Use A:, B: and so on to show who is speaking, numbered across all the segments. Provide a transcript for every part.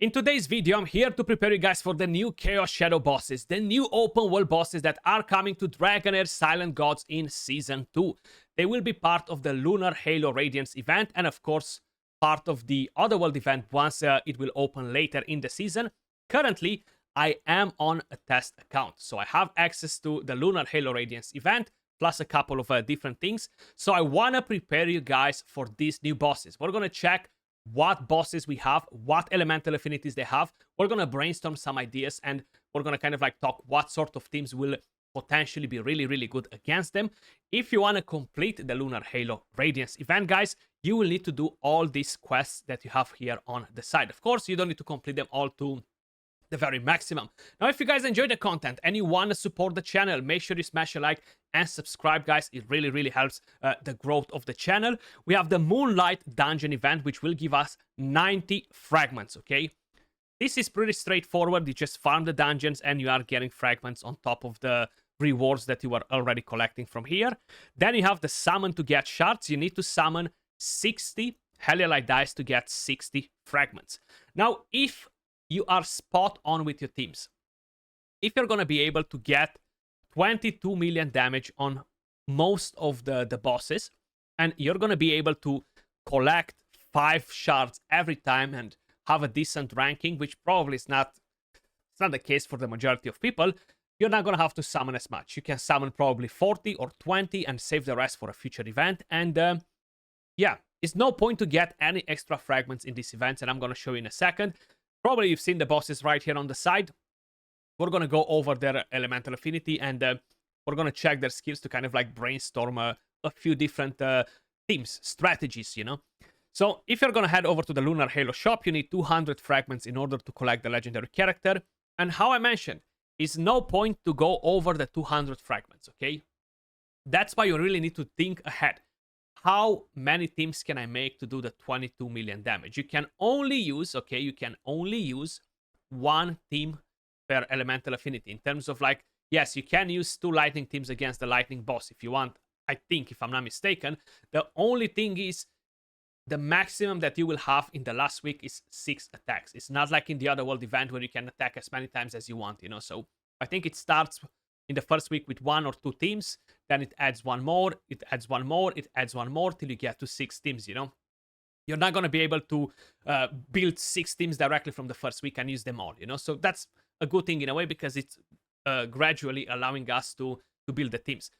A: In today's video, I'm here to prepare you guys for the new Chaos Shadow bosses, the new open world bosses that are coming to Dragonheir Silent Gods in Season 2. They will be part of the Lunar Halo Radiance event and of course part of the Otherworld event once it will open later in the season. Currently, I am on a test account, so I have access to the Lunar Halo Radiance event plus a couple of different things. So I want to prepare you guys for these new bosses. We're going to check what bosses we have, what elemental affinities they have. We're going to brainstorm some ideas and we're going to kind of like talk what sort of teams will potentially be really good against them. If you want to complete the Lunar Halo Radiance event, guys, you will need to do all these quests that you have here on the side. Of course, you don't need to complete them all to the very maximum. Now, if you guys enjoy the content and you want to support the channel, make sure you smash a like and subscribe, guys. It really helps the growth of the channel. We have the Moonlight Dungeon event, which will give us 90 fragments, okay? This is pretty straightforward. You just farm the dungeons and you are getting fragments on top of the rewards that you are already collecting from here. Then you have the summon to get shards. You need to summon 60 Heliolite dice to get 60 fragments. Now, if you are spot on with your teams, if you're going to be able to get 22 million damage on most of the bosses, and you're going to be able to collect 5 shards every time and have a decent ranking, which probably is not the case for the majority of people, you're not going to have to summon as much. You can summon probably 40 or 20 and save the rest for a future event. And yeah, it's no point to get any extra fragments in these events, and I'm going to show you in a second. Probably you've seen the bosses right here on the side. We're going to go over their elemental affinity and we're going to check their skills to kind of like brainstorm a few different teams, strategies, you know. So if you're going to head over to the Lunar Halo shop, you need 200 fragments in order to collect the legendary character. And how I mentioned, it's no point to go over the 200 fragments, okay? That's why you really need to think ahead. How many teams can I make to do the 22 million damage? You can only use, okay, you can only use one team per elemental affinity. In terms of like, yes, you can use 2 lightning teams against the lightning boss if you want, I think, if I'm not mistaken. The only thing is, the maximum that you will have in the last week is 6 attacks. It's not like in the Otherworld event where you can attack as many times as you want, you know. So I think it starts in the first week with 1 or 2 teams, then it adds 1 more, it adds 1 more, it adds 1 more, till you get to 6 teams, you know? You're not going to be able to build 6 teams directly from the first week and use them all, you know? So that's a good thing in a way, because it's gradually allowing us to build the teams.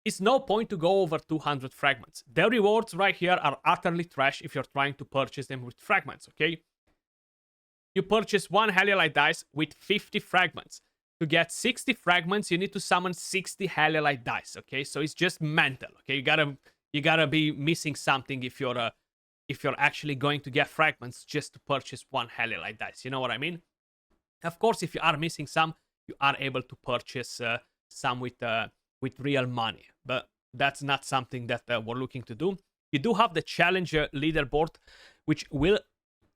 A: It's no point to go over 200 fragments. The rewards right here are utterly trash if you're trying to purchase them with fragments, okay? You purchase 1 Heliolite dice with 50 fragments. To get 60 fragments, you need to summon 60 Heliolite dice, okay? So it's just mental, okay? You gotta be missing something if you're actually going to get fragments just to purchase 1 Heliolite dice. You know what I mean? Of course, if you are missing some, you are able to purchase some with real money, but that's not something that we're looking to do. You do have the challenger leaderboard, which will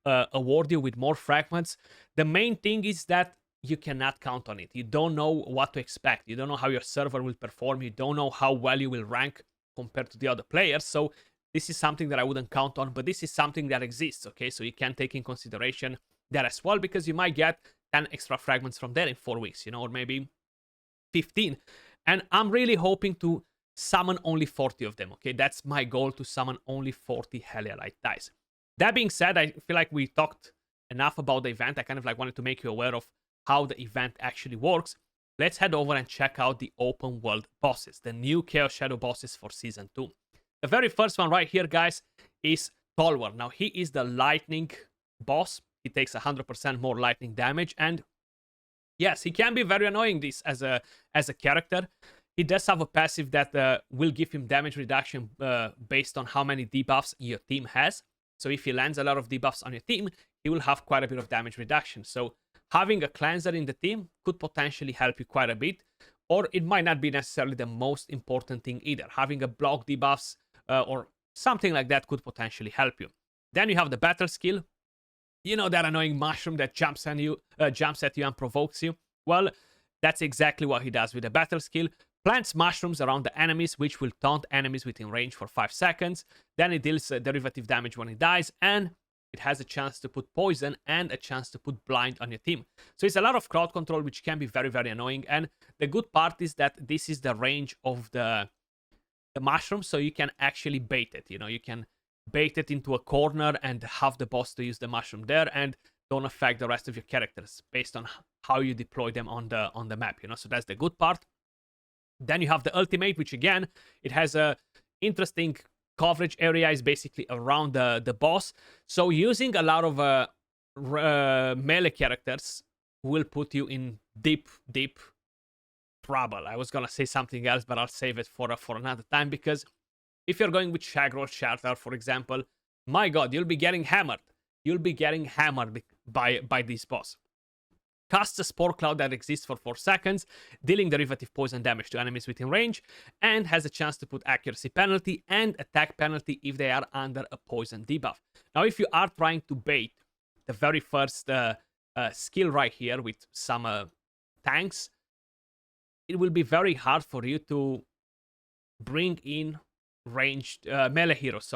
A: award you with more fragments. The main thing is that you cannot count on it. You don't know what to expect. You don't know how your server will perform. You don't know how well you will rank compared to the other players. So this is something that I wouldn't count on, but this is something that exists, okay? So you can take in consideration that as well, because you might get 10 extra fragments from there in 4 weeks, you know, or maybe 15. And I'm really hoping to summon only 40 of them, okay? That's my goal, to summon only 40 Heliolite dice. That being said, I feel like we talked enough about the event. I kind of like wanted to make you aware of how the event actually works. Let's head over and check out the open world bosses, the new Chaos Shadow bosses for Season 2. The very first one right here, guys, is Toor. Now, he is the lightning boss. He takes 100% more lightning damage, and yes, he can be very annoying this as a character. He does have a passive that will give him damage reduction based on how many debuffs your team has. So if he lands a lot of debuffs on your team, he will have quite a bit of damage reduction. So having a cleanser in the team could potentially help you quite a bit, or it might not be necessarily the most important thing either. Having a block debuffs or something like that could potentially help you. Then you have the battle skill. You know, that annoying mushroom that jumps at you and provokes you? Well, that's exactly what he does with the battle skill. Plants mushrooms around the enemies, which will taunt enemies within range for 5 seconds. Then it deals derivative damage when he dies, and it has a chance to put poison and a chance to put blind on your team. So it's a lot of crowd control, which can be very, very annoying. And the good part is that this is the range of the mushroom, so you can actually bait it. You know, you can bait it into a corner and have the boss to use the mushroom there, and don't affect the rest of your characters based on how you deploy them on the map. You know, so that's the good part. Then you have the ultimate, which again, it has a interesting coverage area, is basically around the boss. So using a lot of melee characters will put you in deep trouble. I was gonna say something else, but I'll save it for another time, because if you're going with Shag or Shelter, for example, my god, you'll be getting hammered. You'll be getting hammered by this boss. Casts a Spore Cloud that exists for 4 seconds, dealing derivative poison damage to enemies within range, and has a chance to put accuracy penalty and attack penalty if they are under a poison debuff. Now, if you are trying to bait the very first skill right here with some tanks, it will be very hard for you to bring in ranged melee heroes.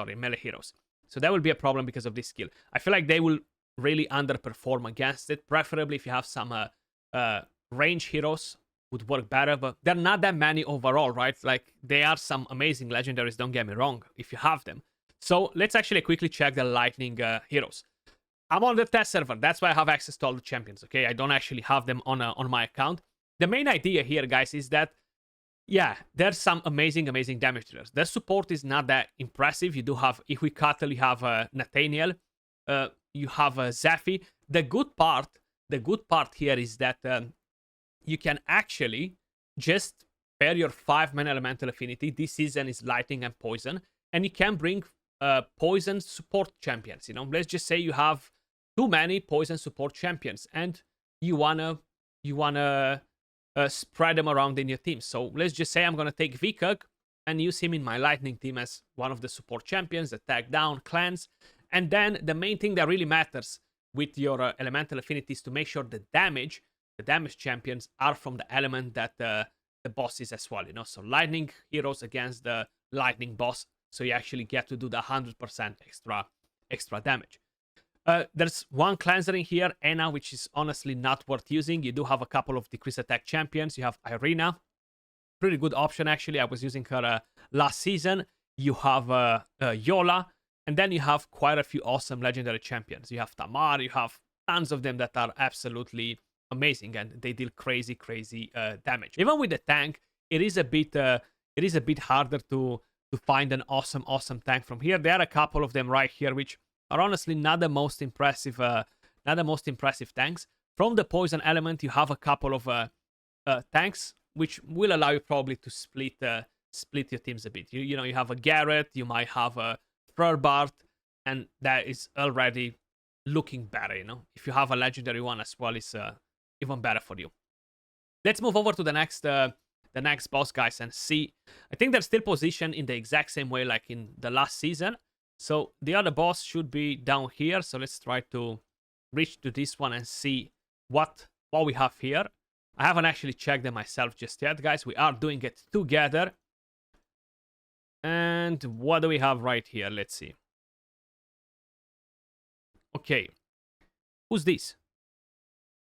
A: So that will be a problem because of this skill. I feel like they will really underperform against it. Preferably if you have some range heroes would work better, but there are not that many overall, right? Like, there are some amazing legendaries, don't get me wrong, if you have them. So let's actually quickly check the lightning heroes. I'm on the test server, that's why I have access to all the champions, okay? I don't actually have them on my account. The main idea here, guys, is that, yeah, there's some amazing damage dealers. Their support is not that impressive. You do have Ihuicatl, you have Nathaniel, you have Zephy. The good part here is that you can actually just pair your 5-man elemental affinity. This season is lightning and poison, and you can bring poison support champions. You know, let's just say you have too many poison support champions, and you wanna spread them around in your team. So let's just say I'm gonna take Vikug and use him in my lightning team as one of the support champions, attack down, cleanse. And then the main thing that really matters with your elemental affinities to make sure the damage champions are from the element that the boss is as well, you know. So lightning heroes against the lightning boss, so you actually get to do the 100% extra damage. There's one cleanser in here, Anna, which is honestly not worth using. You do have a couple of decrease attack champions. You have Irina, pretty good option actually. I was using her last season. You have Yola. And then you have quite a few awesome legendary champions. You have Tamar, you have tons of them that are absolutely amazing, and they deal crazy damage. Even with the tank, it is a bit harder to find an awesome tank from here. There are a couple of them right here, which are honestly not the most impressive tanks. From the poison element, you have a couple of tanks, which will allow you probably to split your teams a bit. You know, you have a Garrett, you might have a Bart, and that is already looking better, you know. If you have a legendary one as well, it's even better for you. Let's move over to the next boss, guys, and see. I think they're still positioned in the exact same way like in the last season. So the other boss should be down here. So let's try to reach to this one and see what we have here. I haven't actually checked them myself just yet, guys. We are doing it together. And what do we have right here? Let's see. Okay, who's this?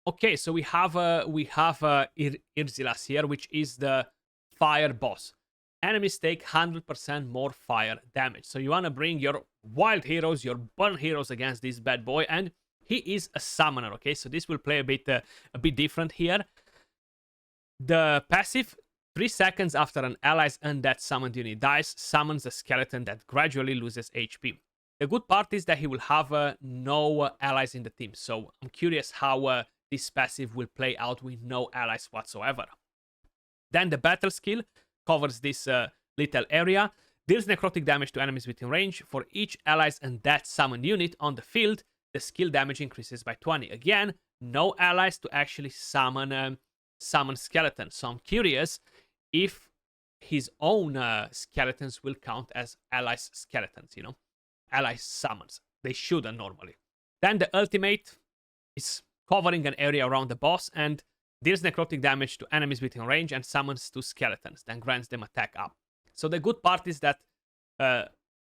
A: Okay, so we have Irzilas here, which is the fire boss. Enemies take 100% more fire damage. So you want to bring your wild heroes, your burn heroes against this bad boy, and he is a summoner. Okay, so this will play a bit different here. The passive. 3 seconds after an ally's undead summoned unit dies, summons a skeleton that gradually loses HP. The good part is that he will have no allies in the team, so I'm curious how this passive will play out with no allies whatsoever. Then the battle skill covers this little area, deals necrotic damage to enemies within range. For each ally's undead summoned unit on the field, the skill damage increases by 20. Again, no allies to actually summon skeletons, so I'm curious if his own skeletons will count as allies skeletons, you know, allies summons. They shouldn't normally. Then the ultimate is covering an area around the boss and deals necrotic damage to enemies within range and summons 2 skeletons, then grants them attack up. So the good part is that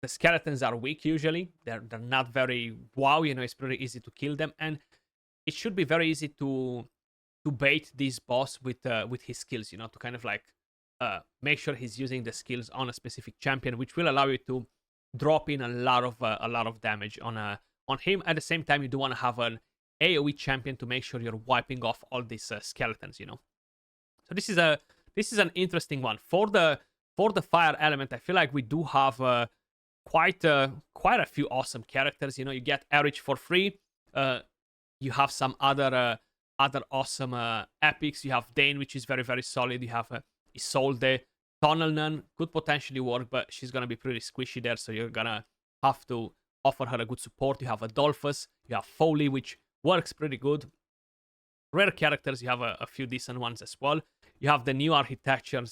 A: the skeletons are weak usually. They're not very wow, you know, it's pretty easy to kill them, and it should be very easy to bait this boss with his skills, you know, to kind of like make sure he's using the skills on a specific champion, which will allow you to drop in a lot of damage on him. At the same time, you do want to have an AoE champion to make sure you're wiping off all these skeletons, you know. So this is an interesting one for the fire element. I feel like we do have quite a few awesome characters. You know, you get Erich for free. You have some other awesome epics. You have Dane, which is very solid. You have Isolde. Tunnelnan could potentially work, but she's gonna be pretty squishy there, so you're gonna have to offer her a good support. You have Adolphus. You have Foley, which works pretty good. Rare characters, you have a few decent ones as well. You have the new architecture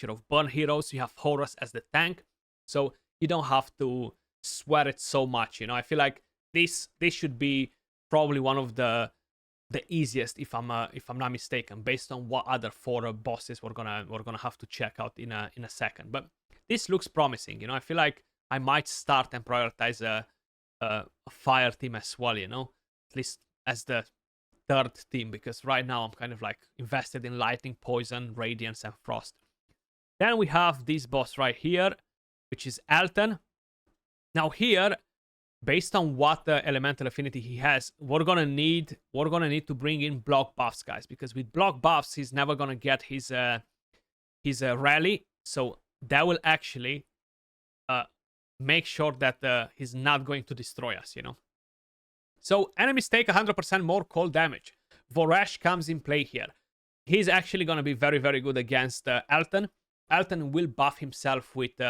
A: of burn heroes. You have Horus as the tank, so you don't have to sweat it so much. You know, I feel like this should be probably one of the easiest, if I'm not mistaken, based on what other 4 bosses we're gonna have to check out in a second. But this looks promising. You know, I feel like I might start and prioritize a fire team as well. You know, at least as the 3rd team, because right now I'm kind of like invested in lightning, poison, radiance, and frost. Then we have this boss right here, which is Elton. Now here, based on what the elemental affinity he has, we're gonna need to bring in block buffs, guys, because with block buffs he's never gonna get his rally, so that will actually make sure that he's not going to destroy us, you know. So enemies take 100% more cold damage. Voresh comes in play here. He's actually gonna be very good against Elton. Elton will buff himself with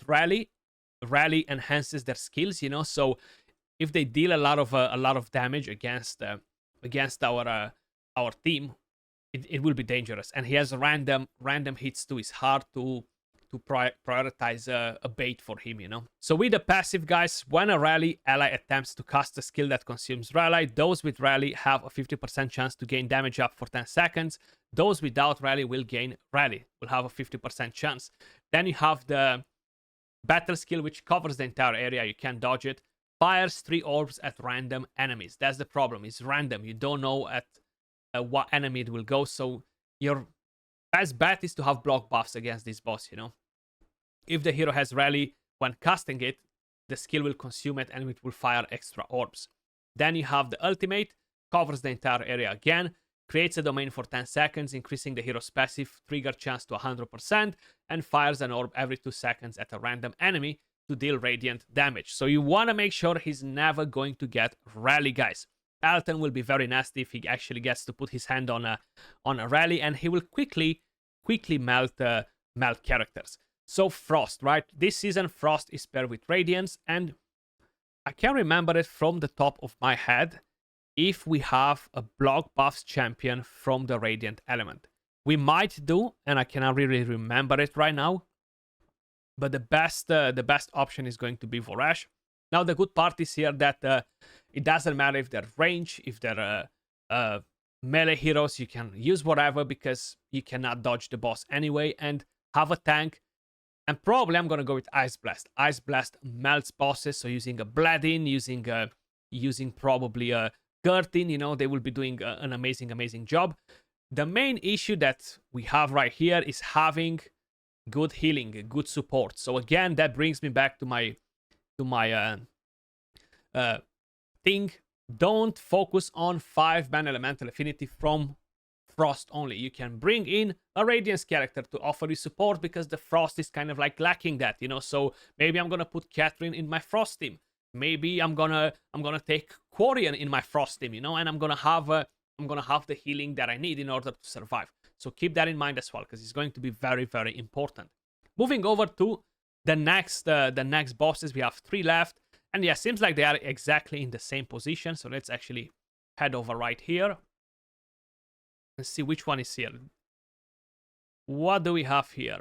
A: rally. Rally enhances their skills, you know. So if they deal a lot of damage against our team, it will be dangerous. And he has random hits too. It's hard to prioritize a bait for him, you know. So with the passive, guys, when a rally ally attempts to cast a skill that consumes rally, those with rally have a 50% chance to gain damage up for 10 seconds. Those without rally will have a 50% chance. Then you have the battle skill, which covers the entire area. You can't dodge it. Fires 3 orbs at random enemies. That's the problem. It's random. You don't know at what enemy it will go. So your best bet is to have block buffs against this boss, you know. If the hero has rally, when casting it, the skill will consume it and it will fire extra orbs. Then you have the ultimate, covers the entire area again, creates a domain for 10 seconds, increasing the hero's passive trigger chance to 100%, and fires an orb every 2 seconds at a random enemy to deal radiant damage. So you want to make sure he's never going to get rally, guys. Elton will be very nasty if he actually gets to put his hand on a rally, and he will quickly melt characters. So Frost, right? This season Frost is paired with Radiance, and I can't remember it from the top of my head if we have a block buffs champion from the Radiant element. We might do, and I cannot really remember it right now. But the best option is going to be Voresh. Now the good part is here that it doesn't matter if they're range, if they're melee heroes, you can use whatever because you cannot dodge the boss anyway, and have a tank. And probably I'm gonna go with Ice Blast. Ice Blast melts bosses, so using a Bladin, using probably a Gertin, you know, they will be doing an amazing job. The main issue that we have right here is having good healing, good support. So again, that brings me back to my thing. Don't focus on 5-man elemental affinity from Frost only. You can bring in a Radiance character to offer you support because the Frost is kind of like lacking that, you know. So maybe I'm gonna put Catherine in my Frost team. Maybe I'm gonna take Quarian in my Frost team, you know, and I'm gonna have the healing that I need in order to survive. So keep that in mind as well, because it's going to be very important. Moving over to the next bosses, we have 3 left, and yeah, seems like they are exactly in the same position. So let's actually head over right here. Let's see which one is here. What do we have here?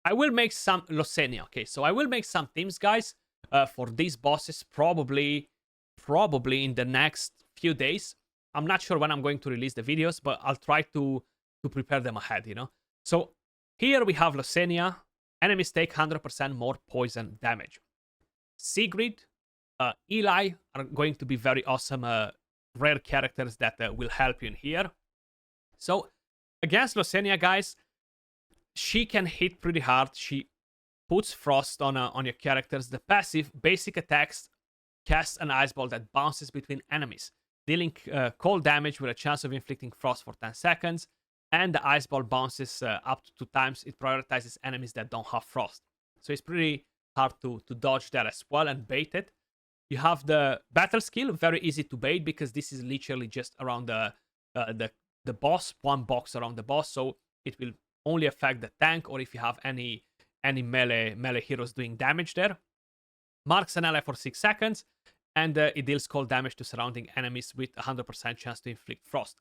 A: I will make some Lenia. Okay, so I will make some teams, guys, for these bosses probably in the next few days. I'm not sure when I'm going to release the videos, but I'll try to prepare them ahead, you know. So here we have Lenia. enemies take 100% more poison damage. Sigrid, Eli are going to be very awesome rare characters that will help you in here. So against Lenia, guys, she can hit pretty hard. She puts frost on your characters. The passive basic attacks casts an ice ball that bounces between enemies, dealing cold damage with a chance of inflicting frost for 10 seconds. And the ice ball bounces up to 2 times. It prioritizes enemies that don't have frost. So it's pretty hard to dodge that as well and bait it. You have the battle skill, very easy to bait because this is literally just around the boss, one box around the boss. So it will only affect the tank or if you have any melee heroes doing damage there. Marks an ally for 6 seconds, and it deals cold damage to surrounding enemies with 100% chance to inflict frost.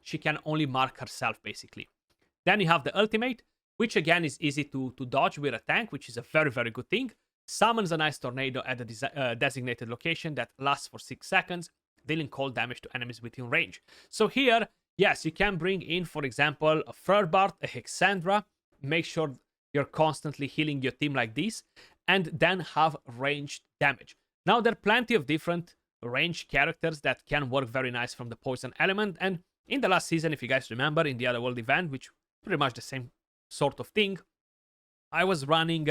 A: She can only mark herself, basically. Then you have the ultimate, which again is easy to dodge with a tank, which is a very, very good thing. Summons an ice tornado at a designated location that lasts for 6 seconds, dealing cold damage to enemies within range. So here, yes, you can bring in, for example, a Furbart, a Hexandra, make sure you're constantly healing your team like this, and then have ranged damage. Now, there are plenty of different ranged characters that can work very nice from the poison element, and in the last season, if you guys remember, in the Other World event, which pretty much the same sort of thing, I was running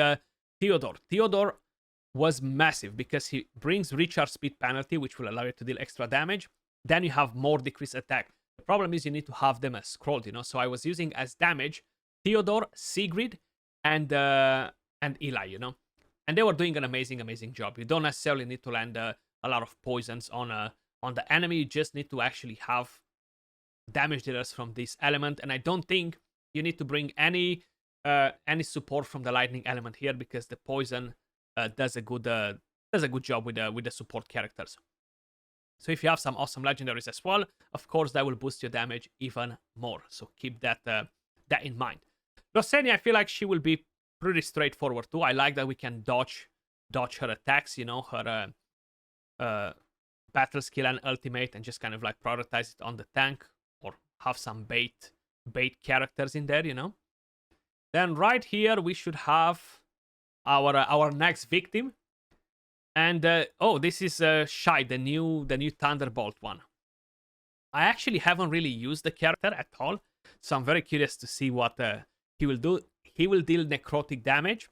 A: Theodore. Theodore was massive because he brings recharge speed penalty, which will allow you to deal extra damage. Then you have more decreased attack. The problem is you need to have them as scrolled, So I was using as damage Theodore, Sigrid, and Eli, And they were doing an amazing job. You don't necessarily need to land a lot of poisons on the enemy. You just need to actually have damage dealers from this element, and I don't think you need to bring any support from the lightning element here because the poison does a good job with the support characters. So if you have some awesome legendaries as well, of course that will boost your damage even more. So keep that in mind. Lenia, I feel like she will be pretty straightforward too. I like that we can dodge her attacks, her battle skill and ultimate, and just kind of like prioritize it on the tank. Or have some bait characters in there, Then right here we should have our next victim, and this is Shai, the new Thunderbolt one. I actually haven't really used the character at all, so I'm very curious to see what he will do. He will deal necrotic damage.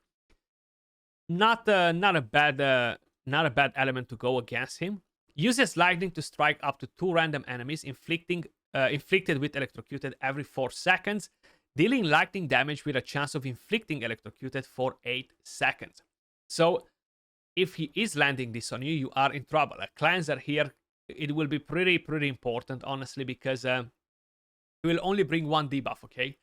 A: Not a bad element to go against him. Uses lightning to strike up to 2 random enemies, inflicted with electrocuted every 4 seconds, dealing lightning damage with a chance of inflicting electrocuted for 8 seconds. So if he is landing this on you, you are in trouble. A cleanser here, it will be pretty important, honestly, because it will only bring 1 debuff, okay?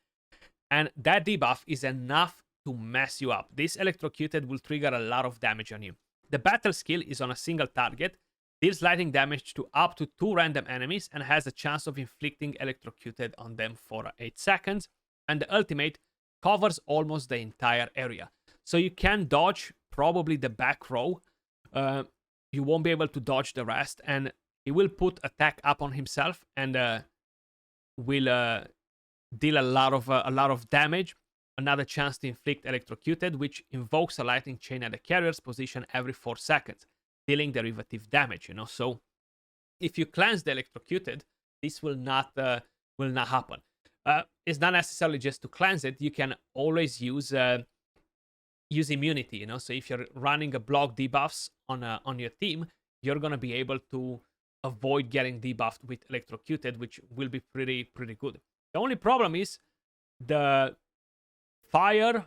A: And that debuff is enough to mess you up. This electrocuted will trigger a lot of damage on you. The battle skill is on a single target, deals lightning damage to up to 2 random enemies, and has a chance of inflicting electrocuted on them for 8 seconds. And the ultimate covers almost the entire area. So you can dodge probably the back row. You won't be able to dodge the rest. And he will put attack up on himself and will deal a lot of damage. Another chance to inflict electrocuted, which invokes a lightning chain at the carrier's position every 4 seconds. Dealing derivative damage, So if you cleanse the electrocuted, this will not happen. It's not necessarily just to cleanse it. You can always use immunity, So if you're running a block debuffs on your team, you're gonna be able to avoid getting debuffed with electrocuted, which will be pretty good. The only problem is the fire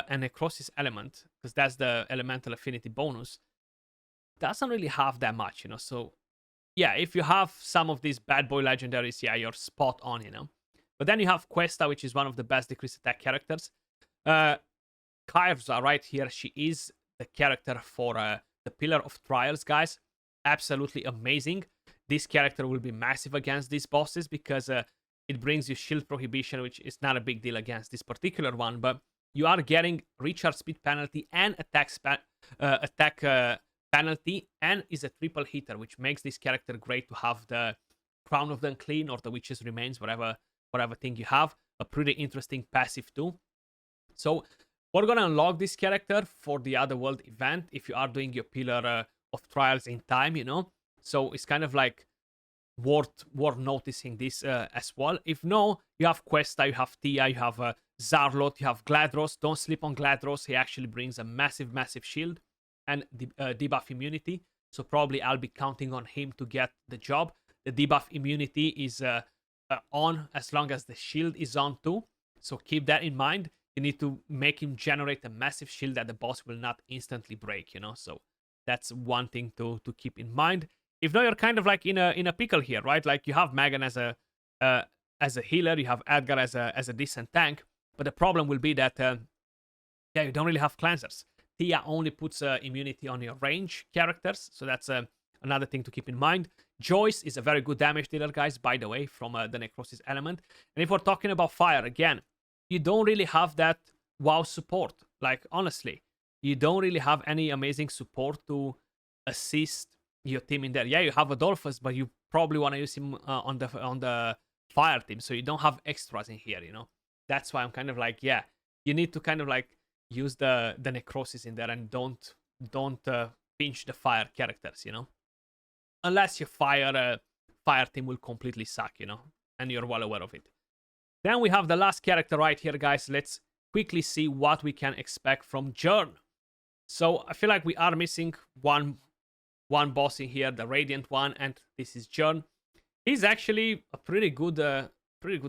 A: and necrosis element, because that's the elemental affinity bonus, doesn't really have that much, So yeah, if you have some of these bad boy legendaries, yeah, you're spot on, But then you have Questa, which is one of the best decreased attack characters. Kyrza right here, she is the character for the Pillar of Trials, guys. Absolutely amazing. This character will be massive against these bosses because it brings you shield prohibition, which is not a big deal against this particular one, but you are getting recharge speed penalty and attack penalty, and is a triple hitter, which makes this character great to have the Crown of the Unclean or the Witch's Remains, whatever thing you have. A pretty interesting passive too. So we're gonna unlock this character for the Other World event if you are doing your Pillar of Trials in time, you know. So it's kind of like worth noticing this as well. If no, you have Questa, you have Tia, you have Zarlot, you have Gladros. Don't sleep on Gladros. He actually brings a massive shield and debuff immunity. So probably I'll be counting on him to get the job. The debuff immunity is on as long as the shield is on too. So keep that in mind. You need to make him generate a massive shield that the boss will not instantly break, you know. So that's one thing to keep in mind. If not, you're kind of like in a pickle here, right? Like you have Megan as a healer, you have Edgar as a decent tank, but the problem will be that yeah, you don't really have cleansers. Tia only puts immunity on your range characters, so that's another thing to keep in mind. Joyce is a very good damage dealer, guys, by the way, from the Necrosis element. And if we're talking about fire, again, you don't really have that WoW support. Like, honestly, you don't really have any amazing support to assist your team in there. Yeah, you have Adolphus, but you probably want to use him on the fire team, so you don't have extras in here, you know. That's why I'm kind of like, yeah, you need to kind of like use the Necrosis in there and don't pinch the fire characters, you know. Unless your fire team will completely suck, you know, and you're well aware of it. Then we have the last character right here, guys. Let's quickly see what we can expect from Jour. So I feel like we are missing one boss in here, the Radiant one, and this is Jour. He's actually a pretty good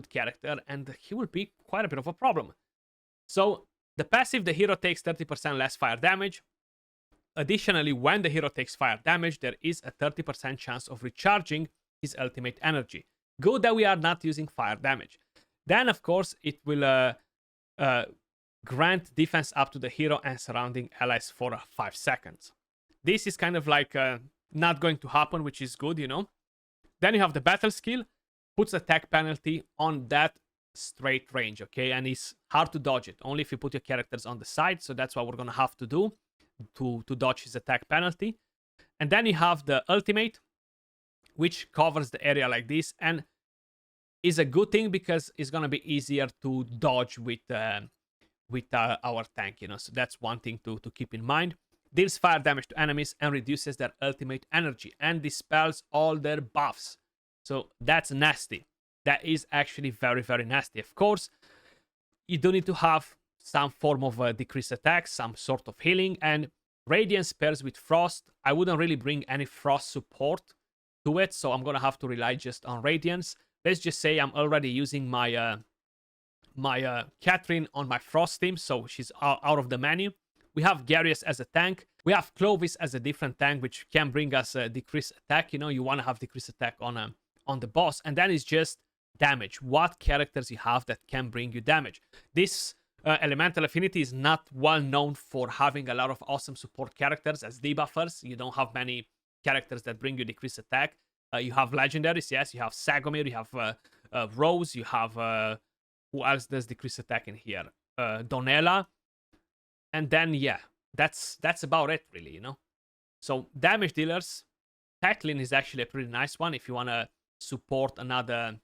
A: character, and he will be quite a bit of a problem. So the passive, the hero takes 30% less fire damage. Additionally, when the hero takes fire damage, there is a 30% chance of recharging his ultimate energy. Good that we are not using fire damage. Then, of course, it will grant defense up to the hero and surrounding allies for 5 seconds. This is kind of like not going to happen, which is good, you know. Then you have the battle skill, puts attack penalty on that straight range, okay? And it's hard to dodge it, only if you put your characters on the side. So that's what we're going to have to do to dodge his attack penalty. And then you have the ultimate, which covers the area like this and is a good thing because it's going to be easier to dodge with our tank, you know. So that's one thing to keep in mind. Deals fire damage to enemies and reduces their ultimate energy and dispels all their buffs. So that's nasty. That is actually very, very nasty. Of course, you do need to have some form of decreased attack, some sort of healing, and Radiance pairs with Frost. I wouldn't really bring any Frost support to it, so I'm going to have to rely just on Radiance. Let's just say I'm already using my Catherine on my Frost team, so she's out of the menu. We have Garius as a tank. We have Clovis as a different tank, which can bring us a decreased attack. You know, you want to have decreased attack on the boss. And then it's just damage. What characters you have that can bring you damage. This Elemental Affinity is not well known for having a lot of awesome support characters as debuffers. You don't have many characters that bring you decreased attack. You have legendaries, yes. You have Sagomir, you have Rose, you have... who else does decreased attack in here? Donella. And then, yeah, that's about it, really, you know? So, damage dealers, Caitlyn is actually a pretty nice one if you want to support another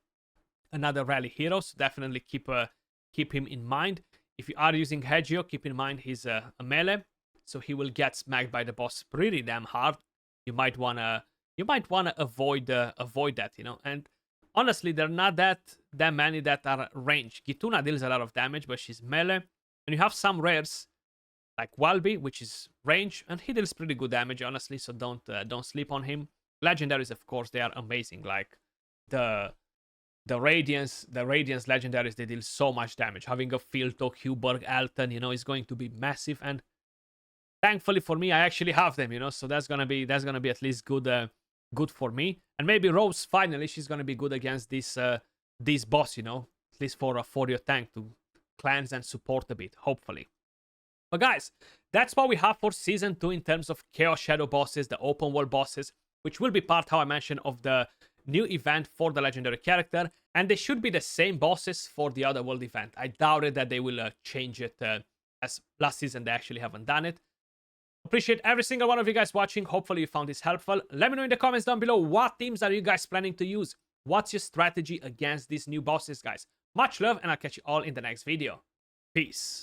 A: rally hero. So, definitely keep him in mind. If you are using Hegio, keep in mind he's a melee. So, he will get smacked by the boss pretty damn hard. You might want to avoid that, you know? And honestly, there are not that many that are range. Gituna deals a lot of damage, but she's melee. And you have some rares, like Walby, which is range, and he deals pretty good damage, honestly, so don't sleep on him. Legendaries, of course, they are amazing. Like the Radiance legendaries, they deal so much damage. Having a Filtok, Huberg, Elton, you know, is going to be massive. And thankfully for me, I actually have them, you know, so that's gonna be at least good for me. And maybe Rose, finally, she's gonna be good against this boss, you know, at least for your tank to cleanse and support a bit, hopefully. But guys, that's what we have for Season 2 in terms of Chaos Shadow bosses, the open world bosses, which will be part, how I mentioned, of the new event for the legendary character. And they should be the same bosses for the other world event. I doubted that they will change it as last season they actually haven't done it. Appreciate every single one of you guys watching. Hopefully you found this helpful. Let me know in the comments down below, what teams are you guys planning to use? What's your strategy against these new bosses, guys? Much love, and I'll catch you all in the next video. Peace.